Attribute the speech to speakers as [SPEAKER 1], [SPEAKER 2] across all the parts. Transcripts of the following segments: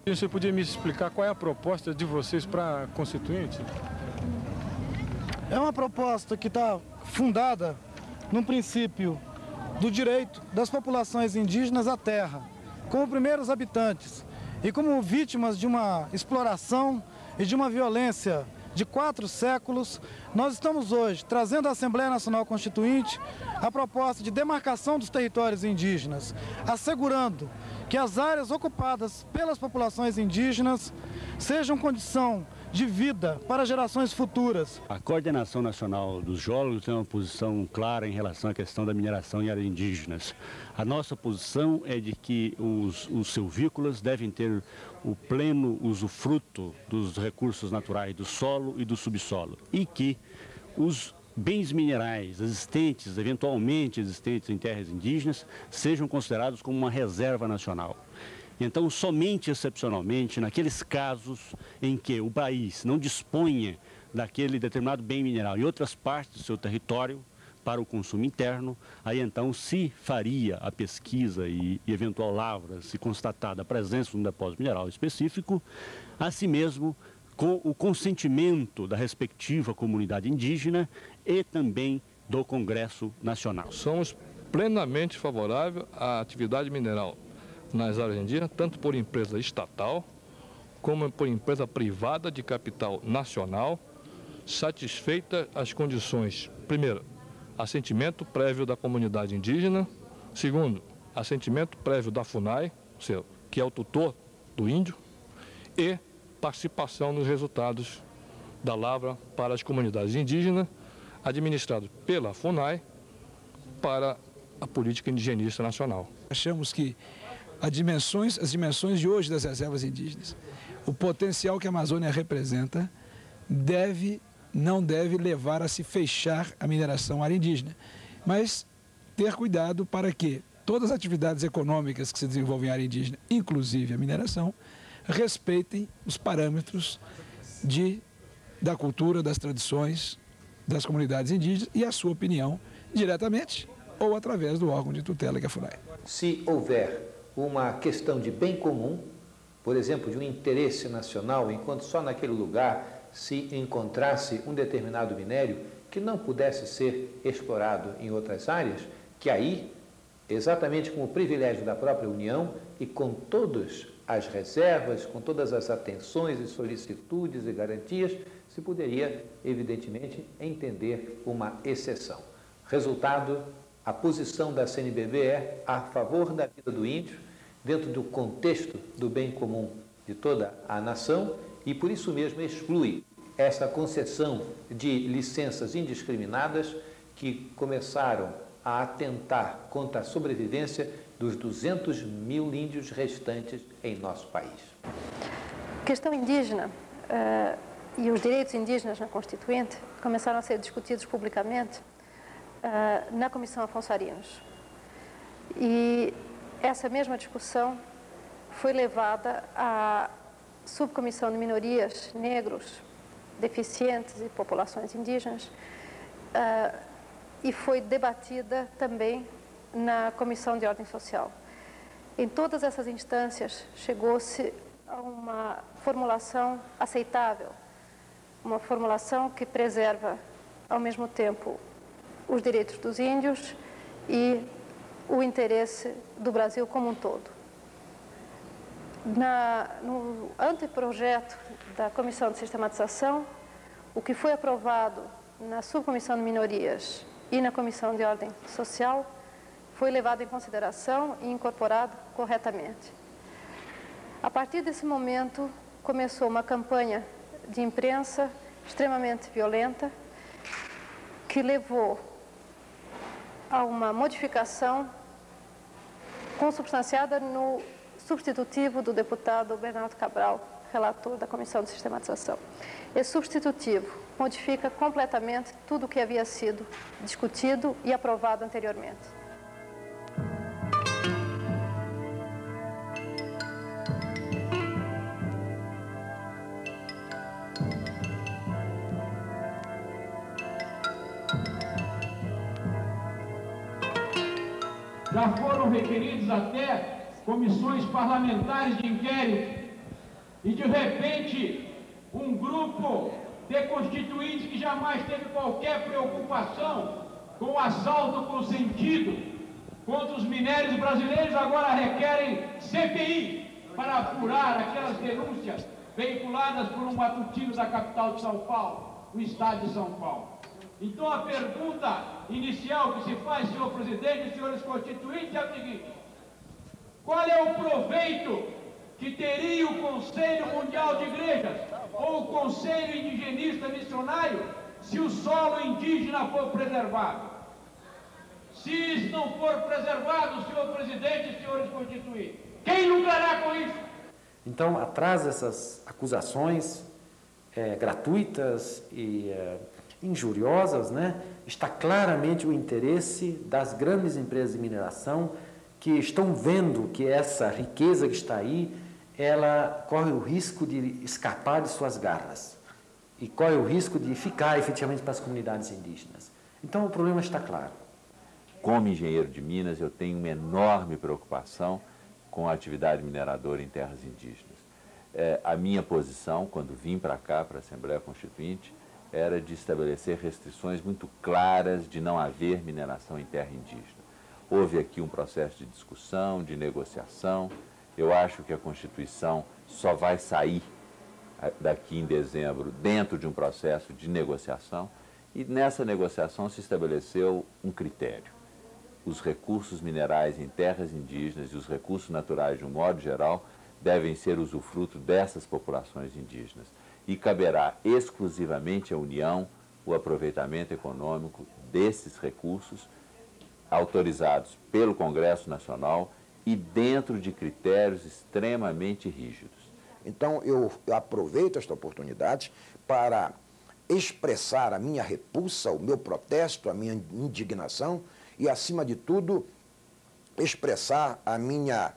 [SPEAKER 1] Você podia me explicar qual é a proposta de vocês para a Constituinte?
[SPEAKER 2] É uma proposta que está fundada num princípio do direito das populações indígenas à terra, como primeiros habitantes e como vítimas de uma exploração e de uma violência de 4 séculos. Nós estamos hoje trazendo à Assembleia Nacional Constituinte a proposta de demarcação dos territórios indígenas, assegurando que as áreas ocupadas pelas populações indígenas sejam condição de vida para gerações futuras.
[SPEAKER 3] A Coordenação Nacional dos Geólogos tem uma posição clara em relação à questão da mineração em áreas indígenas. A nossa posição é de que os silvícolas devem ter o pleno usufruto dos recursos naturais do solo e do subsolo e que os bens minerais existentes, eventualmente existentes em terras indígenas, sejam considerados como uma reserva nacional. Então, somente excepcionalmente, naqueles casos em que o país não disponha daquele determinado bem mineral em outras partes do seu território para o consumo interno, aí então se faria a pesquisa e eventual lavra, se constatada a presença de um depósito mineral específico, assim mesmo com o consentimento da respectiva comunidade indígena e também do Congresso Nacional.
[SPEAKER 4] Somos plenamente favoráveis à atividade mineral nas áreas indígenas, tanto por empresa estatal, como por empresa privada de capital nacional, satisfeita as condições, primeiro, assentimento prévio da comunidade indígena, segundo, assentimento prévio da FUNAI, que é o tutor do índio, e participação nos resultados da lavra para as comunidades indígenas, administrado pela FUNAI para a política indigenista nacional.
[SPEAKER 5] Achamos que as dimensões de hoje das reservas indígenas, o potencial que a Amazônia representa, não deve levar a se fechar a mineração à área indígena, mas ter cuidado para que todas as atividades econômicas que se desenvolvem em área indígena, inclusive a mineração, respeitem os parâmetros da cultura, das tradições das comunidades indígenas e a sua opinião diretamente ou através do órgão de tutela que é a FUNAI.
[SPEAKER 6] Se houver uma questão de bem comum, por exemplo, de um interesse nacional, enquanto só naquele lugar se encontrasse um determinado minério que não pudesse ser explorado em outras áreas, que aí, exatamente com o privilégio da própria União e com todas as reservas, com todas as atenções e solicitudes e garantias, se poderia, evidentemente, entender uma exceção. Resultado, a posição da CNBB é a favor da vida do índio, dentro do contexto do bem comum de toda a nação, e por isso mesmo exclui essa concessão de licenças indiscriminadas que começaram a atentar contra a sobrevivência dos 200 mil índios restantes em nosso país.
[SPEAKER 7] A questão indígena e os direitos indígenas na Constituinte começaram a ser discutidos publicamente na Comissão Afonso Arinos. E essa mesma discussão foi levada à Subcomissão de Minorias, Negros, Deficientes e Populações Indígenas e foi debatida também na Comissão de Ordem Social. Em todas essas instâncias chegou-se a uma formulação aceitável, uma formulação que preserva ao mesmo tempo os direitos dos índios e o interesse do Brasil como um todo. No anteprojeto da Comissão de Sistematização, o que foi aprovado na Subcomissão de Minorias e na Comissão de Ordem Social foi levado em consideração e incorporado corretamente. A partir desse momento, começou uma campanha de imprensa extremamente violenta que levou a uma modificação consubstanciada no substitutivo do deputado Bernardo Cabral, relator da Comissão de Sistematização. Esse substitutivo modifica completamente tudo o que havia sido discutido e aprovado anteriormente.
[SPEAKER 8] Já foram requeridos até comissões parlamentares de inquérito E de repente, um grupo de constituintes que jamais teve qualquer preocupação com o assalto consentido contra os minérios brasileiros, agora requerem CPI para apurar aquelas denúncias veiculadas por um matutino da capital de São Paulo, o estado de São Paulo. Então a pergunta inicial que se faz, senhor presidente e senhores constituintes, é o seguinte: qual é o proveito que teria o Conselho Mundial de Igrejas ou o Conselho Indigenista Missionário se o solo indígena for preservado? Se isso não for preservado, senhor presidente e senhores constituintes, quem lucrará com isso?
[SPEAKER 9] Então, atrás dessas acusações gratuitas e injuriosas, né, está claramente o interesse das grandes empresas de mineração que estão vendo que essa riqueza que está aí, ela corre o risco de escapar de suas garras e corre o risco de ficar efetivamente para as comunidades indígenas. Então, o problema está claro.
[SPEAKER 10] Como engenheiro de Minas, eu tenho uma enorme preocupação com a atividade mineradora em terras indígenas. A minha posição, quando vim para cá, para a Assembleia Constituinte, era de estabelecer restrições muito claras de não haver mineração em terra indígena. Houve aqui um processo de discussão, de negociação. Eu acho que a Constituição só vai sair daqui em dezembro dentro de um processo de negociação, e nessa negociação se estabeleceu um critério. Os recursos minerais em terras indígenas e os recursos naturais, de um modo geral, devem ser usufruto dessas populações indígenas. E caberá exclusivamente à União o aproveitamento econômico desses recursos, autorizados pelo Congresso Nacional e dentro de critérios extremamente rígidos.
[SPEAKER 11] Então, eu aproveito esta oportunidade para expressar a minha repulsa, o meu protesto, a minha indignação e, acima de tudo, expressar a minha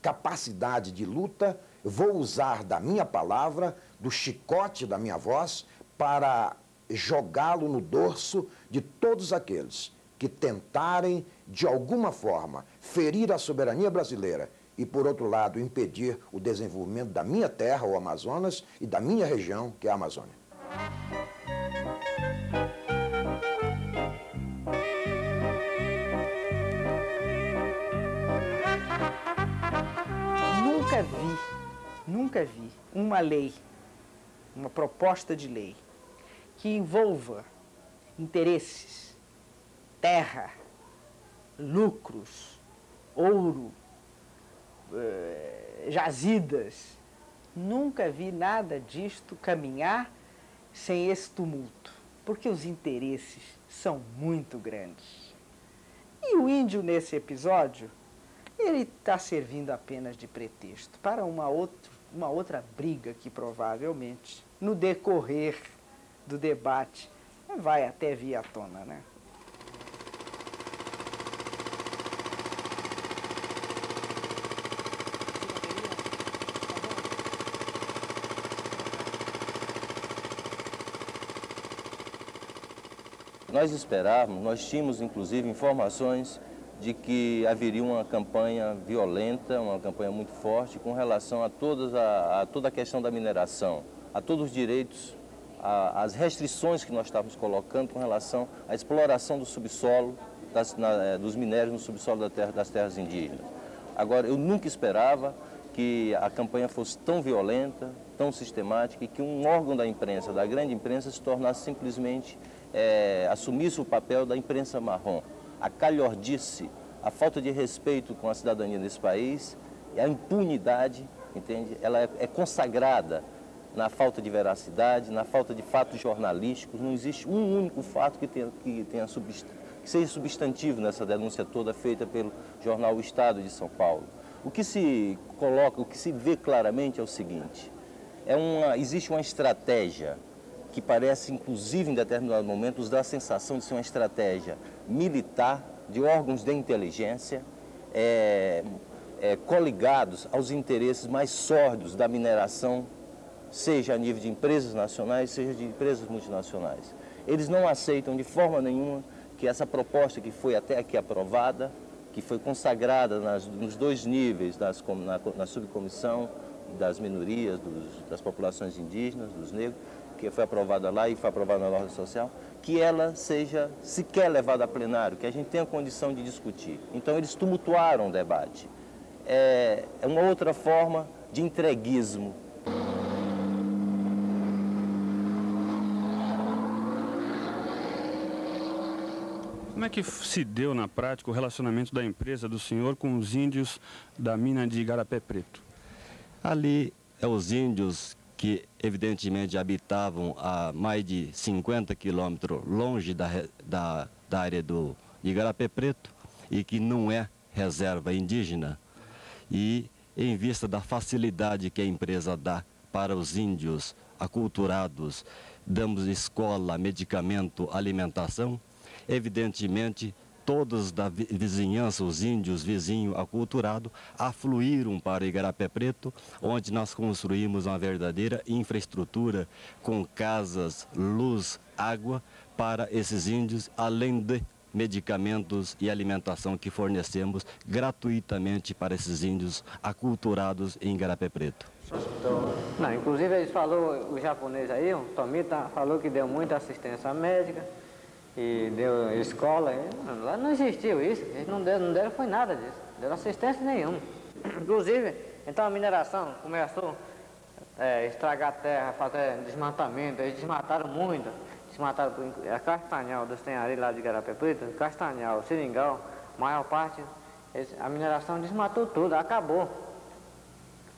[SPEAKER 11] capacidade de luta. Vou usar da minha palavra, do chicote da minha voz, para jogá-lo no dorso de todos aqueles que tentarem, de alguma forma, ferir a soberania brasileira e, por outro lado, impedir o desenvolvimento da minha terra, o Amazonas, e da minha região, que é a Amazônia.
[SPEAKER 12] Nunca vi uma lei, uma proposta de lei que envolva interesses, terra, lucros, ouro, jazidas. Nunca vi nada disto caminhar sem esse tumulto, porque os interesses são muito grandes. E o índio, nesse episódio, ele está servindo apenas de pretexto para uma outra briga que provavelmente, no decorrer do debate, vai até vir à tona, né?
[SPEAKER 13] Nós esperávamos, nós tínhamos inclusive informações de que haveria uma campanha violenta, uma campanha muito forte com relação a toda a questão da mineração, a todos os direitos, as restrições que nós estávamos colocando com relação à exploração do subsolo, dos minérios no subsolo das terras indígenas. Agora, eu nunca esperava que a campanha fosse tão violenta, tão sistemática, e que um órgão da imprensa, da grande imprensa, se tornasse simplesmente, assumisse o papel da imprensa marrom. A calhordice, a falta de respeito com a cidadania desse país, a impunidade, entende? Ela é consagrada na falta de veracidade, na falta de fatos jornalísticos. Não existe um único fato que seja substantivo nessa denúncia toda feita pelo jornal O Estado de São Paulo. O que se coloca, o que se vê claramente é o seguinte: existe uma estratégia que parece, inclusive, em determinado momento, nos dá a sensação de ser uma estratégia militar, de órgãos de inteligência, coligados aos interesses mais sórdidos da mineração, seja a nível de empresas nacionais, seja de empresas multinacionais. Eles não aceitam de forma nenhuma que essa proposta que foi até aqui aprovada, que foi consagrada nos dois níveis, na subcomissão, das minorias, das populações indígenas, dos negros, que foi aprovada lá e foi aprovada na ordem social, que ela seja sequer levada a plenário, que a gente tenha condição de discutir. Então eles tumultuaram o debate. É uma outra forma de entreguismo.
[SPEAKER 3] Como é que se deu na prática o relacionamento da empresa do senhor com os índios da mina de Igarapé Preto?
[SPEAKER 14] Ali os índios que evidentemente habitavam a mais de 50 quilômetros longe da área de Igarapé Preto e que não é reserva indígena, e em vista da facilidade que a empresa dá para os índios aculturados, damos escola, medicamento, alimentação, evidentemente todos da vizinhança, os índios vizinhos aculturados, afluíram para Igarapé Preto, onde nós construímos uma verdadeira infraestrutura com casas, luz, água para esses índios, além de medicamentos e alimentação que fornecemos gratuitamente para esses índios aculturados em Igarapé Preto.
[SPEAKER 15] Não, inclusive eles falou, o japonês aí, o Tomita, falou que deu muita assistência médica e deu escola. Lá não existiu isso, eles não deram foi nada disso, não deram assistência nenhuma. Inclusive, então a mineração começou a estragar a terra, fazer desmatamento, eles desmataram muito. Desmataram a Castanhal, dos Tenharis lá de Igarapé Preto, Castanhal, Seringal, maior parte, a mineração desmatou tudo, acabou.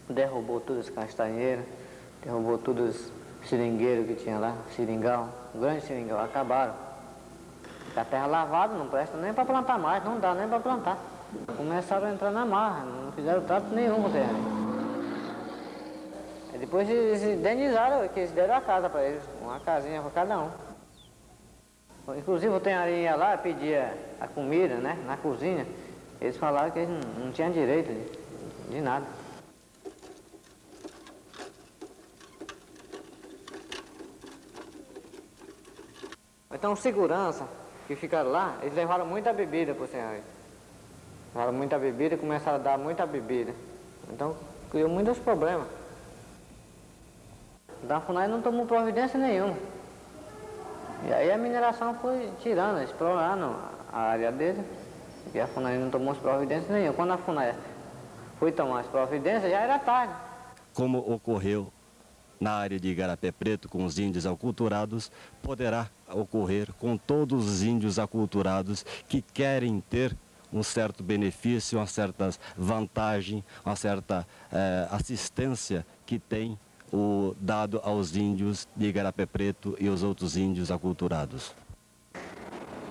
[SPEAKER 15] Derrubou todos os castanheiros, derrubou todos os seringueiros que tinha lá, seringal, um grande seringal, acabaram. A terra lavada, não presta nem para plantar mais, não dá nem para plantar. Começaram a entrar na marra, não fizeram trato nenhum com o terreno. Depois eles indenizaram, que eles deram a casa para eles, uma casinha para cada um. Inclusive o Tenhari ia lá, pedia a comida, né, na cozinha, eles falaram que eles não tinham direito de nada. Então segurança que ficaram lá, eles levaram muita bebida para o Tenhari. Levaram muita bebida e começaram a dar muita bebida. Então criou muitos problemas. Da FUNAI não tomou providência nenhuma. E aí a mineração foi tirando, explorando a área dele. E a FUNAI não tomou providência nenhuma. Quando a FUNAI foi tomar as providências, já era tarde.
[SPEAKER 14] Como ocorreu na área de Igarapé Preto com os índios aculturados, poderá ocorrer com todos os índios aculturados que querem ter um certo benefício, uma certa vantagem, uma certa assistência que tem dado aos índios de Igarapé Preto e os outros índios aculturados.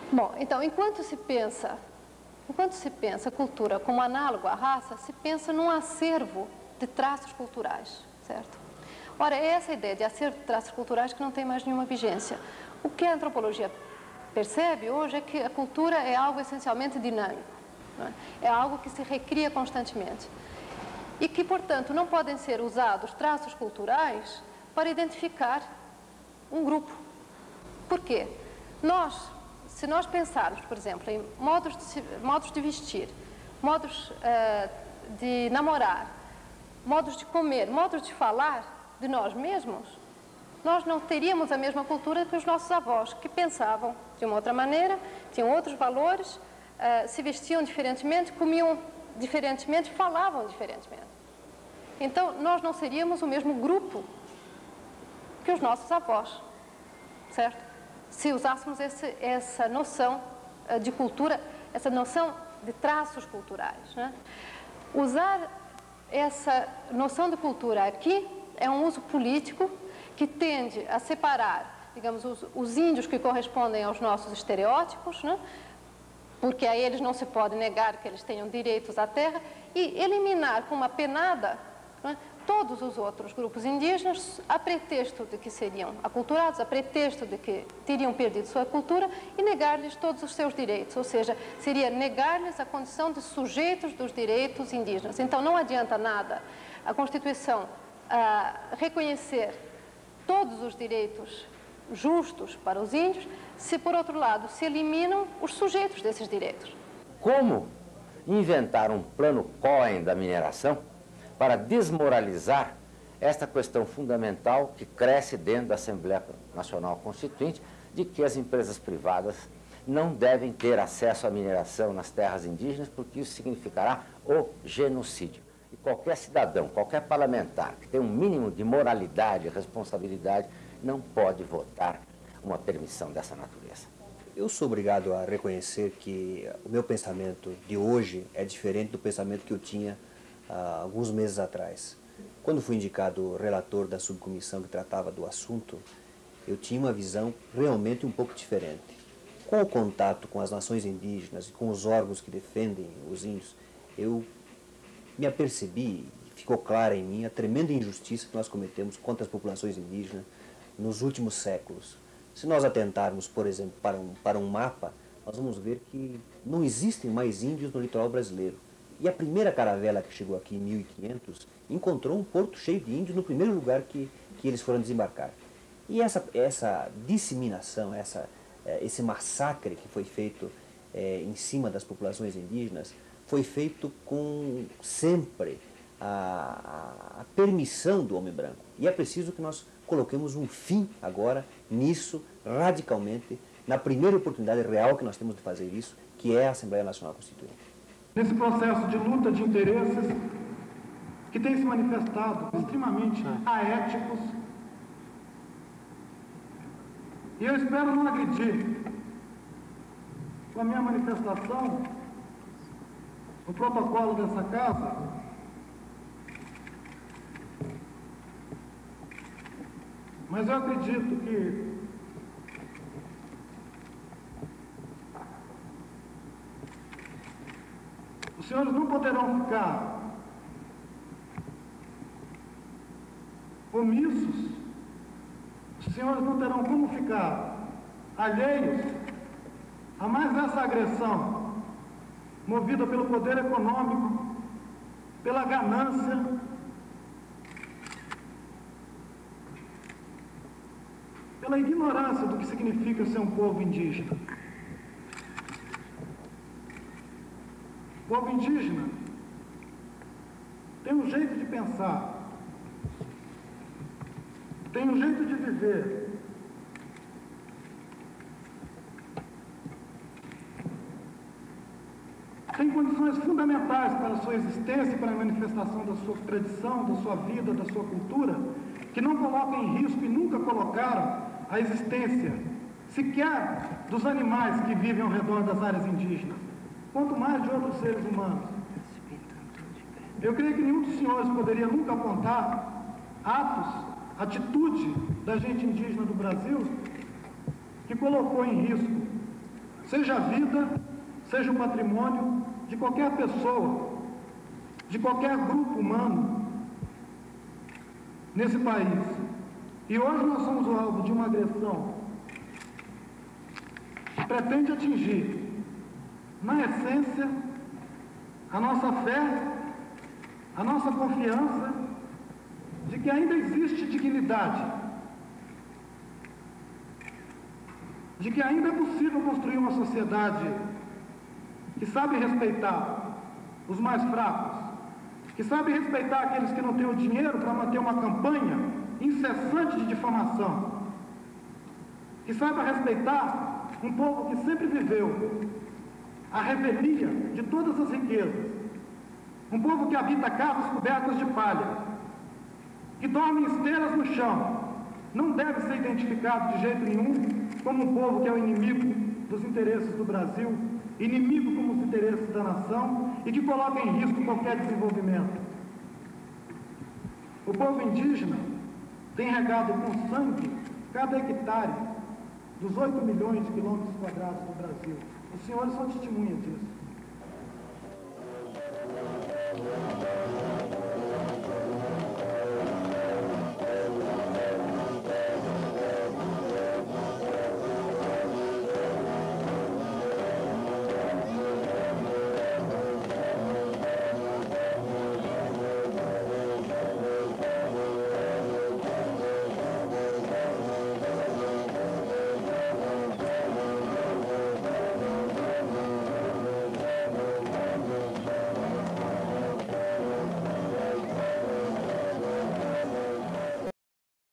[SPEAKER 7] Bom, então, enquanto se pensa a cultura como análogo à raça, se pensa num acervo de traços culturais, certo? Ora, é essa ideia de acervo de traços culturais que não tem mais nenhuma vigência. O que a antropologia percebe hoje é que a cultura é algo essencialmente dinâmico, né? É algo que se recria constantemente. E que, portanto, não podem ser usados traços culturais para identificar um grupo. Por quê? Se nós pensarmos, por exemplo, em modos de vestir, modos de namorar, modos de comer, modos de falar de nós mesmos, nós não teríamos a mesma cultura que os nossos avós, que pensavam de uma outra maneira, tinham outros valores, se vestiam diferentemente, comiam diferentemente, falavam diferentemente. Então, nós não seríamos o mesmo grupo que os nossos avós, certo? Se usássemos essa noção de cultura, essa noção de traços culturais, né? Usar essa noção de cultura aqui é um uso político que tende a separar, digamos, os índios que correspondem aos nossos estereótipos, né? Porque a eles não se pode negar que eles tenham direitos à terra, e eliminar com uma penada, né, todos os outros grupos indígenas, a pretexto de que seriam aculturados, a pretexto de que teriam perdido sua cultura, e negar-lhes todos os seus direitos, ou seja, seria negar-lhes a condição de sujeitos dos direitos indígenas. Então não adianta nada a Constituição reconhecer todos os direitos justos para os índios, se por outro lado se eliminam os sujeitos desses direitos.
[SPEAKER 16] Como inventar um plano Cohen da mineração para desmoralizar esta questão fundamental que cresce dentro da Assembleia Nacional Constituinte, de que as empresas privadas não devem ter acesso à mineração nas terras indígenas, porque isso significará o genocídio. E qualquer cidadão, qualquer parlamentar que tem um mínimo de moralidade e responsabilidade não pode votar uma permissão dessa natureza.
[SPEAKER 17] Eu sou obrigado a reconhecer que o meu pensamento de hoje é diferente do pensamento que eu tinha há alguns meses atrás. Quando fui indicado relator da subcomissão que tratava do assunto, eu tinha uma visão realmente um pouco diferente. Com o contato com as nações indígenas e com os órgãos que defendem os índios, eu me apercebi, ficou clara em mim a tremenda injustiça que nós cometemos contra as populações indígenas nos últimos séculos. Se nós atentarmos, por exemplo, para um mapa, nós vamos ver que não existem mais índios no litoral brasileiro. E a primeira caravela que chegou aqui em 1500 encontrou um porto cheio de índios no primeiro lugar que eles foram desembarcar. E essa disseminação, esse massacre que foi feito em cima das populações indígenas, foi feito com sempre a permissão do homem branco. E é preciso que nós coloquemos um fim agora nisso, radicalmente, na primeira oportunidade real que nós temos de fazer isso, que é a Assembleia Nacional Constituinte.
[SPEAKER 2] Nesse processo de luta de interesses, que tem se manifestado extremamente aéticos, e eu espero não agredir com a minha manifestação o protocolo dessa casa, mas eu acredito que os senhores não poderão ficar omissos, os senhores não terão como ficar alheios a mais essa agressão movida pelo poder econômico, pela ganância, pela ignorância do que significa ser um povo indígena. O povo indígena tem um jeito de pensar, tem um jeito de viver, tem condições fundamentais para a sua existência, para a manifestação da sua tradição, da sua vida, da sua cultura, que não colocam em risco e nunca colocaram a existência sequer dos animais que vivem ao redor das áreas indígenas, quanto mais de outros seres humanos. Eu creio que nenhum dos senhores poderia nunca apontar atos, atitude da gente indígena do Brasil que colocou em risco, seja a vida, seja o patrimônio de qualquer pessoa, de qualquer grupo humano nesse país. E hoje nós somos o alvo de uma agressão que pretende atingir, na essência, a nossa fé, a nossa confiança de que ainda existe dignidade, de que ainda é possível construir uma sociedade que sabe respeitar os mais fracos, que sabe respeitar aqueles que não têm o dinheiro para manter uma campanha incessante de difamação, que saiba respeitar um povo que sempre viveu a revelia de todas as riquezas, um povo que habita casas cobertas de palha, que dorme em esteiras no chão, não deve ser identificado de jeito nenhum como um povo que é o inimigo dos interesses do Brasil, inimigo como os interesses da nação e que coloca em risco qualquer desenvolvimento. O povo indígena tem regado com sangue cada hectare dos 8 milhões de quilômetros quadrados do Brasil. Os senhores são testemunhas disso.